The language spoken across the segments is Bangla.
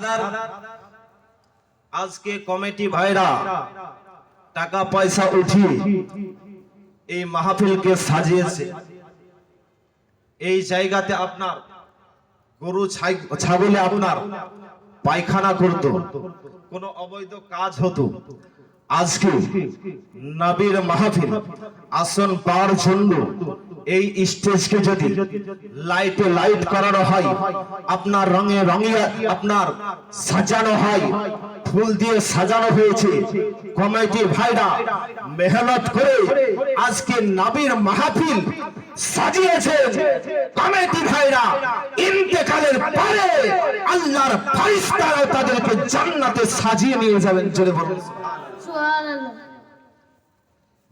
ব্রাদার, আজকে কমিটি ভাইরা টাকা পয়সা উঠিয়ে এই মাহফিলকে সাজিয়েছে। এই জায়গাতে আপনার গরু ছাগলে আপনার পায়খানা করত, কোনো অবৈধ কাজ হতো। আজকে নবীর মাহফিল আসন পাওয়ার জন্য এই স্টেজকে যদি লাইটে লাইট করানো হয়, আপনার রঙে রঙিয়ে আপনার সাজানো হয়, ফুল দিয়ে সাজানো হয়েছে। কমিটি ভাইরা মেহনত করে আজকে নবীর মাহফিল সাজিয়েছে। কমিটি ভাইরা ইন্তেকালের পরে আল্লাহর ফেরেশতারা তাদেরকে জান্নাতে সাজিয়ে নিয়ে যাবেন। জোরে বলুন সুবহানাল্লাহ।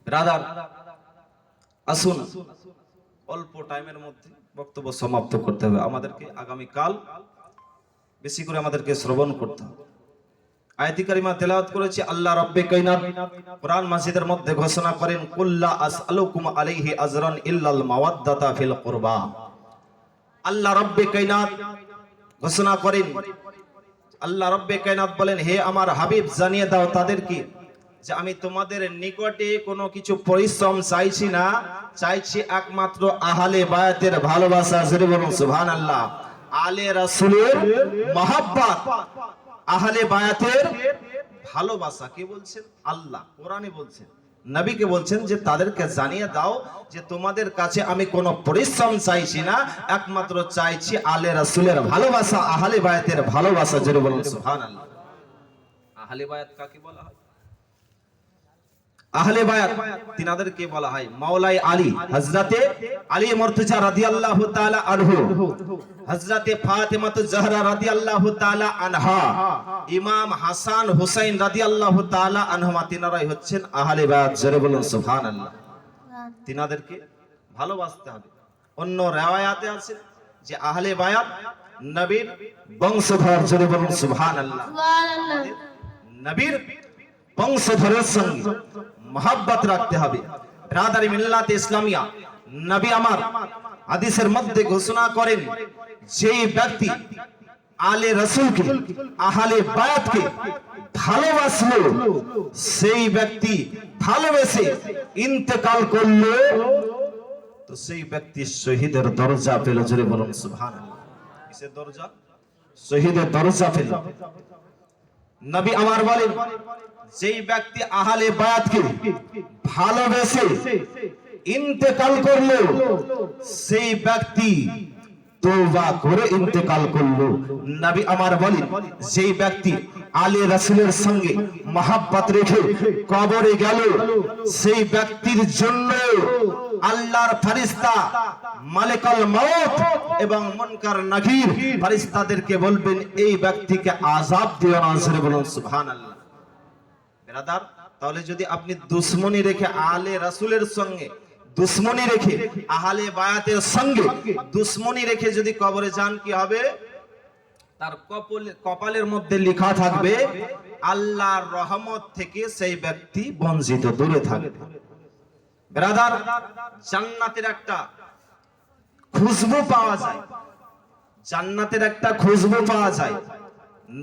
ব্রাদার, আসুন অল্প টাইমের মধ্যে বক্তব্য সমাপ্ত করতে হবে। আমাদেরকে আগামী কাল বেশি করে আমাদেরকে শ্রবণ করতে হবে। আয়াতি কারিমা তেলাওয়াত করেছি। আল্লাহ রাব্বে কায়নাত কোরআন মাজিদের মধ্যে ঘোষণা করেন, কুল্লা আসআলুকুম আলাইহি আজরান ইল্লাল মাওয়াদ্দাতা ফিল কুরবা। আল্লাহ রাব্বে কায়নাত ঘোষণা করেন, আল্লাহ রাব্বে কায়নাত বলেন, হে আমার হাবিব জানিয়ে দাও তাদেরকে যে আমি তোমাদের নিকটে কোনো কিছু পরিশ্রম চাইছি না, চাইছি একমাত্র আহলে বায়াতের ভালোবাসা। জোরে বলুন সুবহানাল্লাহ। আলে রাসূলের মহব্বত, আহলে বায়াতের ভালোবাসা। কে বলছেন? আল্লাহ কোরআনে বলছেন, নবীকে বলছেন যে তাদেরকে জানিয়ে দাও যে তোমাদের কাছে আমি কোনো পরিশ্রম চাইছি না, একমাত্র চাইছি আলে রাসূলের ভালোবাসা, আহলে বায়াতের ভালোবাসা। জোরে বলুন সুবহানাল্লাহ। আহলে বায়াত কাকে বলা হয়? আহলে বায়াত তিনাদেরকে বলা হয় মাওলাই আলী, হযরতে আলী মুর্তজা রাদিয়াল্লাহু তাআলা আনহু, হযরতে ফাতেমাতুজ জাহরা রাদিয়াল্লাহু তাআলা আনহা, ইমাম হাসান হুসাইন রাদিয়াল্লাহু তাআলা আনহুমা, তিনারাই হচ্ছেন আহলে বায়াত। জোরে বলুন সুবহানাল্লাহ। তিনাদেরকে ভালোবাসতে হবে। অন্য riwayate আছে যে আহলে বায়াত নবীর বংশধর। জোরে বলুন সুবহানাল্লাহ। সুবহানাল্লাহ। নবীর বংশধরের সঙ্গে মহব্বত রাখতে হবে। ব্রাদারি মিল্লাত ইসলামিয়া, নবী আমার হাদিসের মধ্যে ঘোষণা করেন, যেই ব্যক্তি আলে রাসূলকে, আহলে বায়াতকে ভালোবাসলো, সেই ব্যক্তি ভালোবেসে ইন্তেকাল করলো, তো সেই ব্যক্তি শহীদের দরজা পেল। জোরে বলুন সুবহানাল্লাহ। কিসের দরজা? শহীদের দরজা পেল। নবী আমার বলেন, যেই ব্যক্তি আহলে বায়াতকে ভালোবেসে ইন্তেকাল করলো, সেই ব্যক্তি তওবা করে ইন্তেকাল করলো। নবী আমার বলেন, যেই ব্যক্তি আলে রাসূলের সঙ্গে মহব্বত রেখে কবরে গেল, সেই ব্যক্তির জন্য আল্লাহর ফেরেশতা মালিকুল মউত এবং মুনকার নাকির ফেরেশতাদেরকে বলবেন, এই ব্যক্তিকে আযাব দিও না। জোরে বলুন সুবহানাল্লাহ। ব্রাদার, তাহলে যদি আপনি দুশমনি রেখে আলে রাসূলের সঙ্গে দুশমনি রেখে আহলে বায়াতের সঙ্গে দুশমনি রেখে যদি কবরে যান, কি হবে? তার কপালের মধ্যে লেখা থাকবে আল্লাহর রহমত থেকে সেই ব্যক্তি বঞ্চিত, দূরে থাকবে। ব্রাদার, জান্নাতের একটা খুশবু পাওয়া যায়, জান্নাতের একটা খুশবু পাওয়া যায়।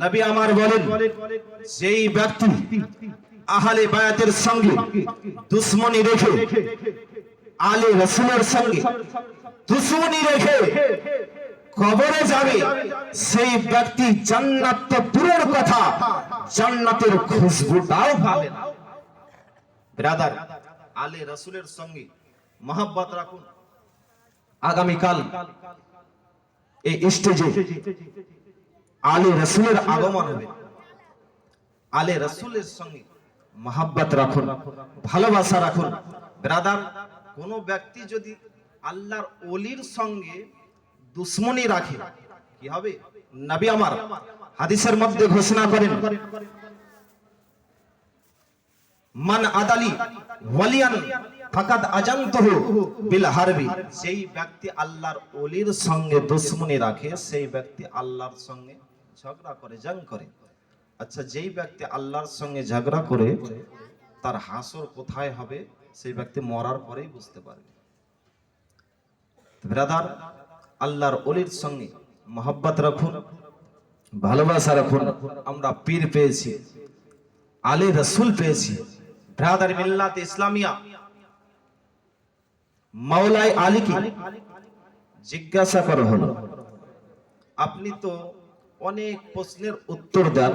নবী আমার বলেন, যেই ব্যক্তি আহলে বায়াতের সঙ্গে দুশমনি রেখে আলে রাসূলের সঙ্গে দুশমনি রেখে কবরে যাবে, সেই ব্যক্তি জান্নাত তো দূরের কথা, জান্নাতের খুশবুটাও পাবে না। ব্রাদার, আলে রাসূলের সঙ্গে মহব্বত রাখুন। আগামী কাল এই স্টেজে আলে রাসূলের আগমন হবে। আলে রাসূলের সঙ্গে মহব্বত রাখুন, ভালোবাসা রাখুন। ব্রাদার, কোন ব্যক্তি যদি আল্লাহর ওলির সঙ্গে দুশমনি রাখে, কি হবে? নবী আমার হাদিসের মধ্যে ঘোষণা করেন, মান আদালি ওয়ালিয়ান ফাকাদ আজানতুহু বিল হারবি। যেই ব্যক্তি আল্লাহর ওলির সঙ্গে দুশমনি রাখে, সেই ব্যক্তি আল্লাহর সঙ্গে ঝগড়া করে, জং করে। আচ্ছা, যেই ব্যক্তি আল্লাহর সঙ্গে ঝগড়া করে, তার হাসর কোথায় হবে সেই ব্যক্তি মরার পরেই বুঝতে পারবে। ব্রাদার, আল্লাহর ওলির সঙ্গে মহব্বত রাখুন, ভালোবাসার এখন আমরা পীর পেয়েছি, আলী রসুল পেয়েছি। ব্রাদার মিল্লাত ইসলামিয়া মাওলাই আলী কি জিজ্ঞাসা করা হলো, আপনি তো অনেক প্রশ্নের উত্তর দেন,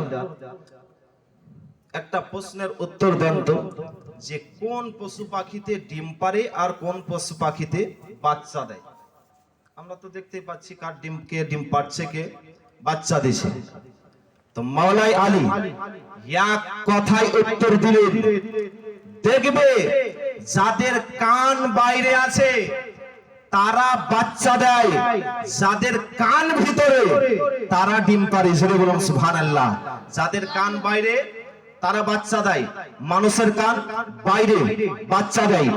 একটা প্রশ্নের উত্তর দেন তো, যে কোন পশু পাখিতে ডিম পারে আর কোন পশু পাখিতে বাচ্চা দেয়? আমরা তো দেখতে পাচ্ছি কার ডিম, কে ডিম পারছে, কে বাচ্চা দিছে। তো মাওলাই আলী এক কথায় উত্তর দিলেন, দেখবে যাদের কান বাইরে আছে তারা বাচ্চা দেয়, যাদের কান ভিতরে তারা ডিম পারে। জোরে বলুন সুবহানাল্লাহ। যাদের কান বাইরে তারা বাচ্চা দেয়। মানুষের কান বাইরে বাচ্চা দেয়,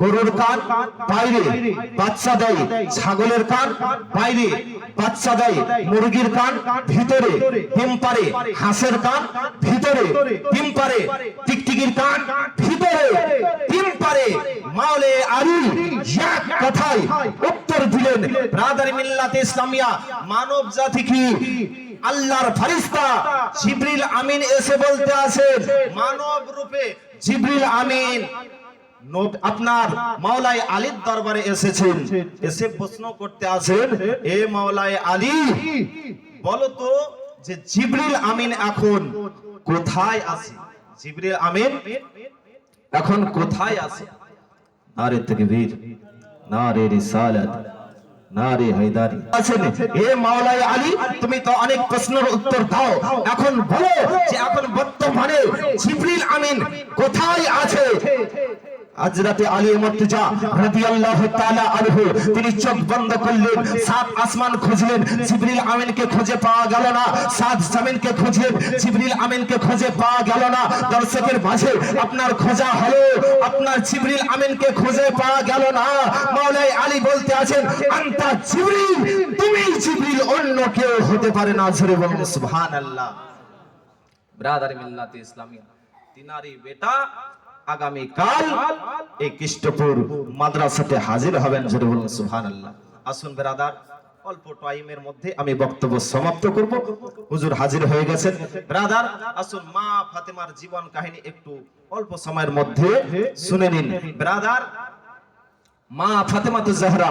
গরুর কান বাইরে বাচ্চা দেয়, ছাগলের কান বাইরে বাচ্চা দেয়, মুরগির কান ভিতরে ডিম পারে, হাঁসের কান ভিতরে ডিম পারে, টিকটিকির কান ভিতরে ডিম পারে। মাওলাই আলী এক কথায় উত্তর দিলেন। ব্রাদার মিল্লাত ইসলামিয়া, মানব জাতি কি আল্লাহর ফেরেশতা জিবরিল আমিন এসে বলতে আছেন, মানব রূপে জিবরিল আমিন আপনার মাওলাই আলীর দরবারে এসেছেন, এসে প্রশ্ন করতে আছেন, এ মাওলাই আলী বলো তো যে জিবরিল আমিন এখন কোথায় আছে? জিবরিল আমিন এখন কোথায় আছে? নারে তাকবীর, নারে রিসালাত, নারে হায়দারি। আছেন হে মাওলাই আলী, তুমি তো অনেক প্রশ্নের উত্তর দাও, এখন বলো যে এখন বর্তমানে জিবরিল আমিন কোথায় আছে? হযরত আলী মুর্তজা রাদিয়াল্লাহু তাআলা আনহু তিনি চোখ বন্ধ করলেন, সাত আসমান খুঁজলেন, জিবরিল আমিনকে খুঁজে পাওয়া গেল না, সাত জমিনকে খুঁজলেন, জিবরিল আমিনকে খুঁজে পাওয়া গেল না। দর্শকের মাঝে আপনার খোঁজা হলো, আপনার জিবরিল আমিনকে খুঁজে পাওয়া গেল না। মাওলাই আলী বলতে আছেন, আনতা জিবরিল, তুমি জিবরিল, অন্য কেউ হতে পারে না। জোরে বলুন সুবহানাল্লাহ। ব্রাদার মিল্লাত ইসলামিয়া, তিনারি বেটা আগামী কাল এই কৃষ্টপুর মাদ্রাসাতে হাজির হবেন। জোরে বলুন সুবহানাল্লাহ। আসুন ব্রাদার, অল্প টাইমের মধ্যে আমি বক্তব্য সমাপ্ত করব। হুজুর হাজির হয়ে গেছেন। ব্রাদার আসুন, মা ফাতেমার জীবন কাহিনী একটু অল্প সময়ের মধ্যে শুনে নিন। ব্রাদার, মা ফাতেমাতুজ জাহরা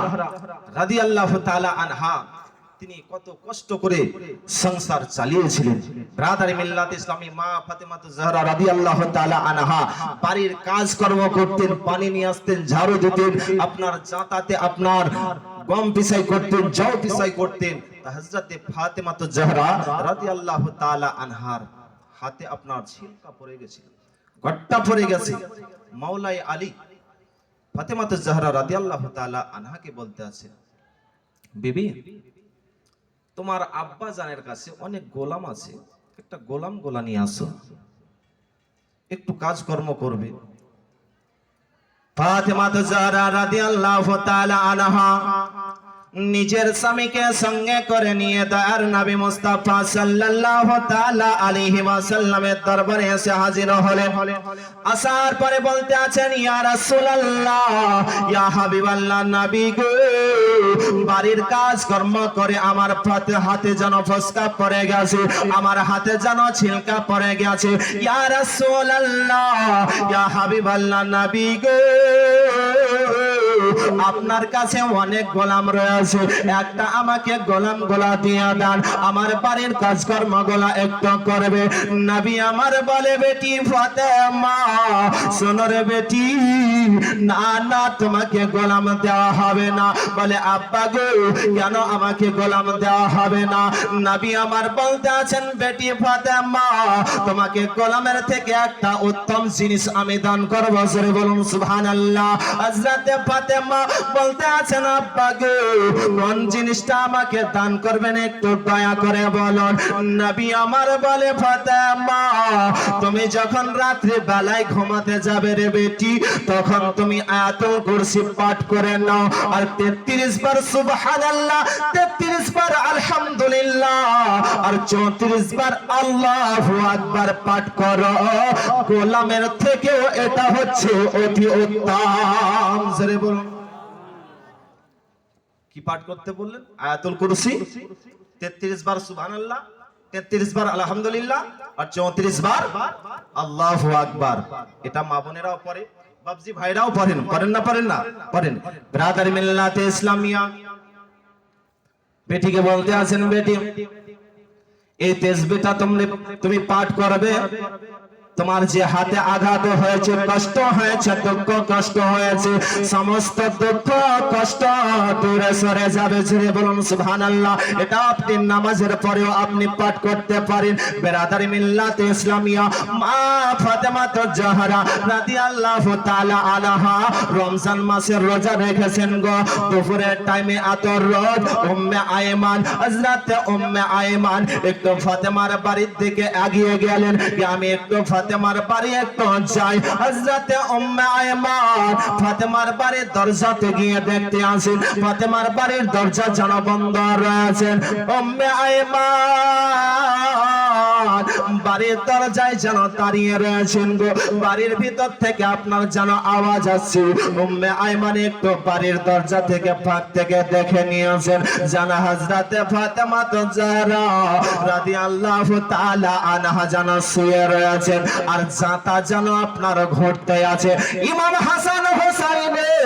রাদিয়াল্লাহু তাআলা আনহা তিনি কত কষ্ট করে সংসার চালিয়েছিলেন। ব্রাদার মিল্লাত ইসলামী, মা ফাতেমাতুজ জাহরা রাদিয়াল্লাহু তাআলা আনহা বাড়ির কাজকর্ম করতেন, পানি নিয়ে আসতেন, ঝাড়ু দিতেন, আপনার জাতাতে আপনার গম পিসাই করতেন, জও পিসাই করতেন। হযরতে ফাতেমাতুজ জাহরা রাদিয়াল্লাহু তাআলা আনহার হাতে আপনার ছিলকা পড়ে গেছিল, গট্টা পড়ে গেছে। মাওলাই আলী ফাতেমাতুজ জাহরা রাদিয়াল্লাহু তাআলা আনহাকে বলতে আছেন, বিবি তোমার আব্বা জানের কাছে অনেক গোলাম আছে, একটা গোলাম গোলা নিয়ে আসো, একটু কাজকর্ম করবে। ফাতেমাতুজ জাহরা রাদিয়াল্লাহু তাআলা আনহা নিজের স্বামীকে সঙ্গে করে নিয়ে দয়ার নবী মুস্তাফা সাল্লাল্লাহু তাআলা আলাইহি ওয়াসাল্লামের দরবারে এসে হাজির হলেন। আসার পরে বলতে আছেন, ইয়া রাসূলুল্লাহ, ইয়া হাবিবাল্লাহ, নবী গো, বাড়ির কাজ কর্ম করে আমার হাতে যেন ফসকা পড়ে গেছে, আমার হাতে যেন ছিলকা পড়ে গেছে। ইয়া রাসূলুল্লাহ, ইয়া হাবিবাল্লাহ, নবী গো, আপনার কাছে অনেক গোলাম রয়েছে, একটা আমাকে গোলাম গোলা দিয়ে দেন, আমার বাড়ির কাজকর্ম গোলা একটু করবে। নবী আমার বলে, বেটি ফাতেমা শোনো রে বেটি, না না তোমাকে গোলাম দেওয়া হবে না। বলে, আব্বা গো, কেন আমাকে গোলাম দেওয়া হবে না? নবী আমার বলতে আছেন, বেটি ফাতেমা তোমাকে গোলামের থেকে একটা উত্তম জিনিস আমি দান করব। জোরে বলুন সুবহানাল্লাহ। হযরতে ফাতেমা বলতে আছেন, আব্বা গো, কোন জিনিসটা আমাকে দান করবেন একটু দয়া করে বলুন। নবী আমার বলে, ফাতেমা তুমি যখন রাত্রি বেলায় ঘুমাতে যাবে রে বেটি, তখন তুমি আয়াতুল কুরসি পাঠ করে নাও, আর 33 বার সুবহানাল্লাহ, 33 বার আলহামদুলিল্লাহ, আর 34 বার আল্লাহু আকবার পাঠ করো। গোলামের থেকেও এটা হচ্ছে অতি উত্তম। জোরে বলুন। কি পাঠ করতে বললেন? আয়াতুল কুরসি, 33 বার সুবহানাল্লাহ, 33 বার আলহামদুলিল্লাহ আর 34 বার আল্লাহু আকবার। এটা মা বোনেরাও পড়ে, বাবজি ভাইরাও পড়েন, পড়েন না পড়েন না পড়েন। ব্রাদার মিল্লাতে ইসলামিয়া বেটিকে বলতে আছেন, বেটি এই তাসবিহটা তুমি পাঠ করবে। তোমার যে হাতে আঘাত হয়েছে, কষ্ট হয়েছে, দুঃখ কষ্ট হয়েছে, সমস্ত দুঃখ কষ্ট দূরে সরে যাবে। জোরে বলুন সুবহানাল্লাহ। এটা আপনি নামাজের পরেও আপনি পাঠ করতে পারেন। বেরাদারি মিল্লাতে ইসলামিয়া মা ফাতেমা জাহরা রাদিয়াল্লাহু তাআলা আনহা রমজান মাসের রোজা রেখেছেন গো। দুপুরের টাইমে আতর রোদ উম্মে আয়মান, হযরতে উম্মে আয়মান একটু ফাতেমার বাড়ির দিকে এগিয়ে গেলেন যে আমি একটু ফাতেমার বাড়ি একটু যাই। হযরতে উম্মে আয়মান ফাতেমার বাড়ির দরজাতে গিয়ে দেখতে আসেন ফাতেমার বাড়ির দরজা যেন বন্ধ রয়েছে। উম্মে আয়মান বাড়ির দরজায় যেন দাঁড়িয়ে রয়েছেন গো। বাড়ির ভিতর থেকে আপনার যেন আওয়াজ আসছে। উম্মে আয়মান একটু বাড়ির দরজা থেকে ফাঁক থেকে দেখে নিয়েছেন জানা হযরতে ফাতেমা জাহরা রাদিয়াল্লাহু তাআলা আনহা যেন শুয়ে রয়েছেন আর জাতা যেন আপনার ঘুরতে আছে। ইমাম হাসান হোসাইনের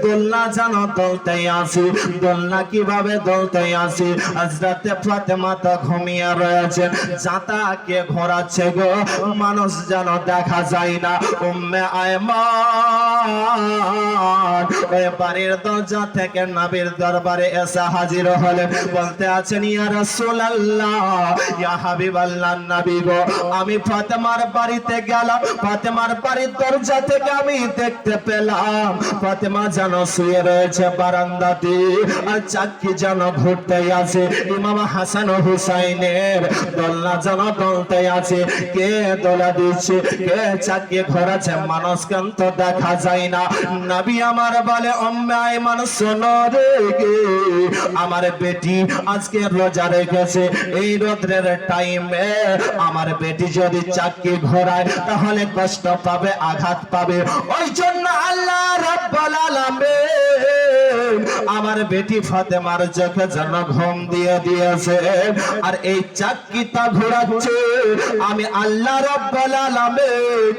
দোলনা যেন দলতে আছে। দোলনা কিভাবে দলতে আছে? হযরতে ফাতেমা তো ঘুমিয়ে রয়েছে, জাতাকে ঘোরাচ্ছে গো, মানুষ যেন দেখা যায় না। উম্মে আয়মান ওই বাড়ির দরজা থেকে নবীর দরবারে এসে হাজির হলেন, বলতে আছেন ইয়া রাসূলুল্লাহ, ইয়া হাবিবাল্লাহ, নবী গো আমি ফাতেমার বাড়িতে গেলাম, ফাতেমার বাড়ির দরজা থেকে আমি দেখতে পেলাম ফাতেমা যেন শুয়ে রয়েছে বারান্দাতে আর চাকি যেন ঘুরতে আছে। ইমাম হাসান ও হুসাইনের দোলনা যেন দলতে আছে। কে দোলা দিচ্ছে, কে চাকি ঘোরাচ্ছে, মানুষ কিন্তু দেখা যায় না। নবী আমার বলে উম্মে আয়মান শোনো রে, আমার বেটি আজকে রোজা রেখেছে, এই রোদ্রের টাইমে আমার বেটি যদি চাকি ঘোরায় তাহলে কষ্ট পাবে, আঘাত পাবে। ওই জন্য আল্লাহ রাব্বুল আলামিন আমার বেটি ফাতেমার চোখে যেন ঘুম দিয়ে দিয়েছে আর এই চাকিটা ঘোরাচ্ছে আমি আল্লাহ রাব্বুল আলামিন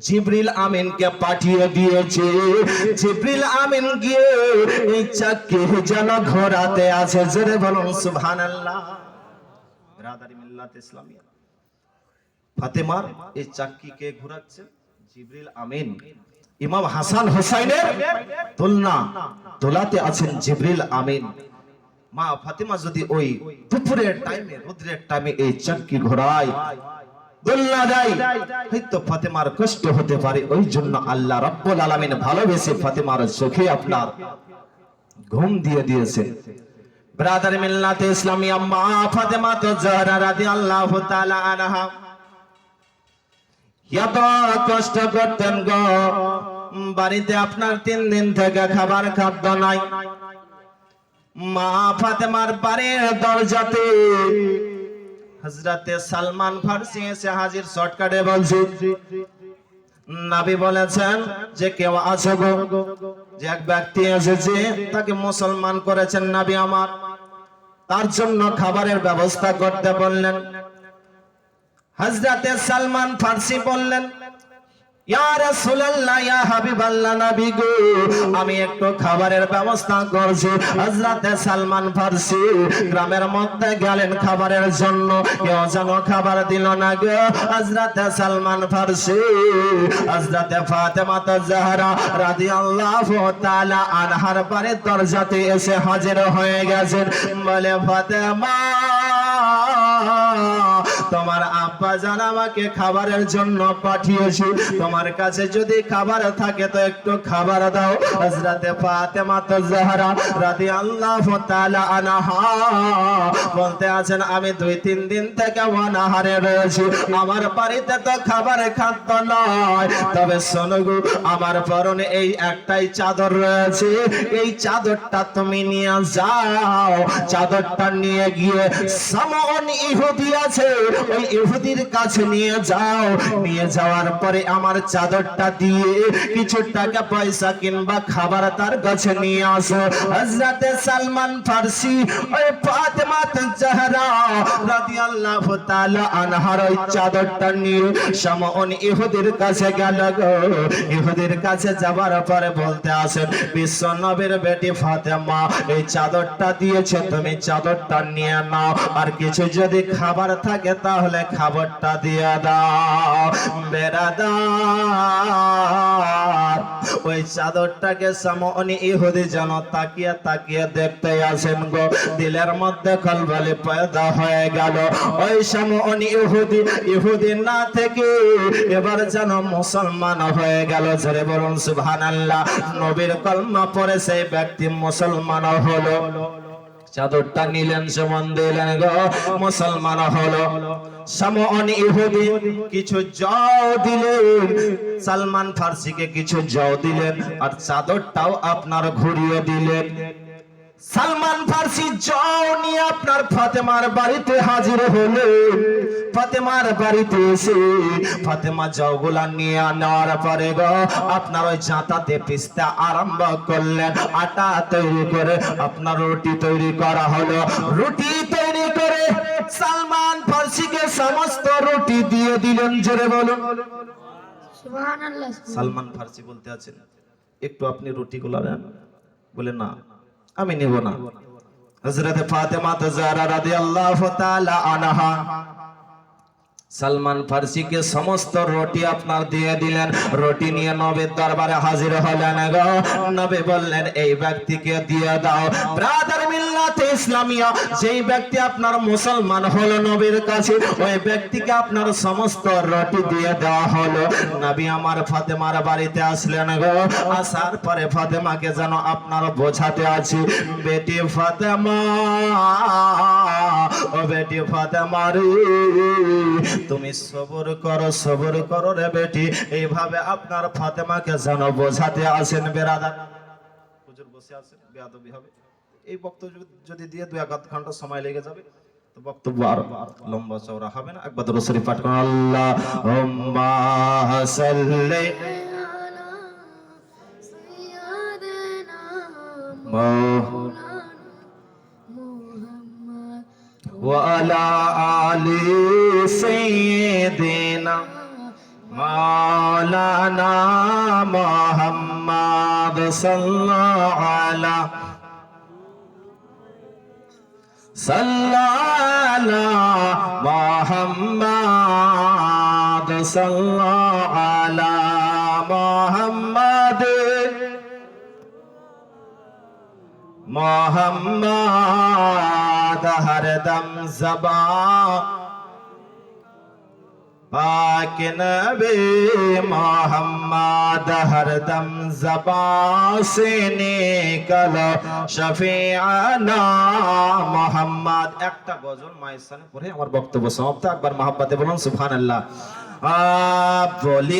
জিবরিল আমিনকে পাঠিয়ে দিয়েছে। জিবরিল আমিন গিয়ে এই চাকি যেন ঘোরাতে আছে। জোরে বলুন সুবহানাল্লাহ। ব্রাদারি মিল্লাত ইসলামিয়া ফাতেমার এই চাকিকে ঘোরাচ্ছে জিবরিল আমিন। ইমাম হাসান হোসাইনের দোলনা দোলাতে আছেন জিবরিল আমিন। মা ফাতেমা যদি ওই দুপুরের টাইমে রোদ্রের টাইমে এই চাকি ঘোরায়, দোলনা দেয়, হয়তো ফাতেমার কষ্ট হতে পারে। ওই জন্য আল্লাহ রাব্বুল আলামিন ভালোবেসে ফাতেমার চোখে আপনার ঘুম দিয়ে দিয়েছে। ব্রাদার মিল্লাতে ইসলামিয়া মা ফাতেমা জাহরা রাদিয়াল্লাহু তাআলা আনহা এত কষ্ট করতেন গো। বাড়িতে আপনার 3 দিন থেকে খাবার খাদ্য নাই। মা ফাতেমার বাড়ির দরজাতে হযরতে সালমান ফারসি এসে হাজির। শর্টকাটে বলছি, নবী বলেছেন যে কেউ আছে গো, যে এক ব্যক্তি এসেছে তাকে মুসলমান করেছেন নবী আমার, তার জন্য খাবারের ব্যবস্থা করতে বললেন। হযরতে সালমান ফারসি বললেন ইয়া রাসূলুল্লাহ, ইয়া হাবিবাল্লাহ, নবী গো আমি একটু খাবারের ব্যবস্থা করছি। হযরতে সালমান ফারসি গ্রামের মধ্যে গেলেন খাবারের জন্য, কেউ যেন খাবার দিল না গো। হযরতে সালমান ফারসি হযরতে ফাতেমা জাহরা রাদিয়াল্লাহু তাআলা আনহার বাড়ির দরজাতে এসে হাজির হয়ে গেছেন। বলে ফাতেমা, তোমার আব্বা জান আমাকে খাবারের জন্য পাঠিয়েছে, তোমার কাছে যদি খাবার থাকে তো একটু খাবার দাও। হযরতে ফাতেমা জাহরা রাদিয়াল্লাহু তাআলা আনহা বলতে আছেন আমি 2-3 দিন থেকে অনাহারে রয়েছি, আমার বাড়িতে তো খাবার খাদ্য নয়। তবে শোনো গো, আমার পরনে এই একটাই চাদর রয়েছে, এই চাদরটা তুমি নিয়ে যাও। চাদরটা নিয়ে গিয়ে সামন ইহুদি আছে ওই ইহুদির কাছে নিয়ে যাও, নিয়ে যাওয়ার পরে আমার চাদরটা দিয়ে কিছু টাকা পয়সা কিংবা খাবার তার কাছে নিয়ে আসো। হযরতে সালমান ফারসি ওই ফাতেমা জাহরা রাদিয়াল্লাহু তাআলা আনহার ওই চাদরটা নিয়ে শামউন ইহুদির কাছে গেল গো। ইহুদির কাছে যাবার পরে বলতে আসেন, বিশ্ব নবীর বেটি ফাতেমা এই চাদরটা দিয়েছে, তুমি চাদরটা নিয়ে নাও, আর কিছু যদি খাবার থাকে তাহলে খাবারটা দিয়ে দাও। বেরাদার ওই চাদরটাকে শামউন ইহুদি যেন তাকিয়ে তাকিয়ে দেখতে আসেন গো। দিলের মধ্যে খলবলে পয়দা হয়ে গেল। ওই শামউন ইহুদি না থেকে এবার যেন মুসলমান হয়ে গেল। জোরে বলুন সুবহানাল্লাহ। নবীর কলমা পড়ে সেই ব্যক্তি মুসলমান হলো। চাদরটা নিলেন, সমান দিলেন গো, মুসলমান হলো। শামউন ইহুদি কিছু জও দিলেন, সালমান ফারসিকে কিছু জও দিলেন, আর চাদরটাও আপনার ঘুরিয়ে দিলেন। সালমান ফারসি জও নিয়ে আপনার ফাতেমার বাড়িতে হাজির হলেন। ফাতেমার বাড়িতে এসে ফাতেমা জওগুলা নিয়ে নেওয়ার পরে গো আপনার ওই জাঁতাতে পিষতে আরম্ভ করলেন। আটা তৈরি করে আপনার রুটি তৈরি করা হলো। রুটি তৈরি করে সালমান ফারসিকে সমস্ত রুটি দিয়ে দিলেন। জোরে বলুন সুবহানাল্লাহ। সালমান ফারসি বলতে আছেন, একটু আপনি রুটিগুলা নেন। বলে না, আমি নেব না। হযরতে ফাতেমা জাহরা রাদিয়াল্লাহু তাআলা আনহা সালমান ফারসিকে সমস্ত রুটি আপনার দিয়ে দিলেন। রুটি নিয়ে নবীর দরবারে হাজির হলেন গো। নবী বললেন, এই ব্যক্তিকে দিয়ে দাও। ব্রাদার মিল্লাতে ইসলামিয়া, যেই ব্যক্তি আপনার মুসলমান হলো নবীর কাছে, ওই ব্যক্তিকে আপনার সমস্ত রুটি দিয়ে দেওয়া হলো। নবী আমার ফাতেমার বাড়িতে আসলেন গো। আসার পরে ফাতেমাকে যেন আপনার বোঝাতে আছে, বেটি ফাতেমা, ও বেটি ফাতেমা রে, তুমি সবর করো রে বেটি। এইভাবে আপনার ফাতেমাকে যেন বোঝাতে আসেন। বেরাদার হুজুর বসে আছেন, বেয়াদবি হবে। এই বক্তব্য যদি দিয়ে 2-1 ঘন্টা সময় লেগে যাবে তো বক্তব্য আর লম্বা চওড়া হবে না। একবার দরুদ শরীফ পাঠ করুন। আল্লাহুম্মা সাল্লি আলা সাইয়্যিদিনা মাওলানা মুহাম্মদ وعلى آل سيدنا مولانا محمد صلى على محمد صلى على محمد मोहम्मद हरदम ज़बा पाक नबी मोहम्मद हरदम ज़बा से निकलो शफीआना मोहम्मद। একটা গজল মায়ের সামনে পড়ে আমার বক্তব্য সমাপ্ত। একবার মহব্বতে বলুন সুবহানাল্লাহ। বলি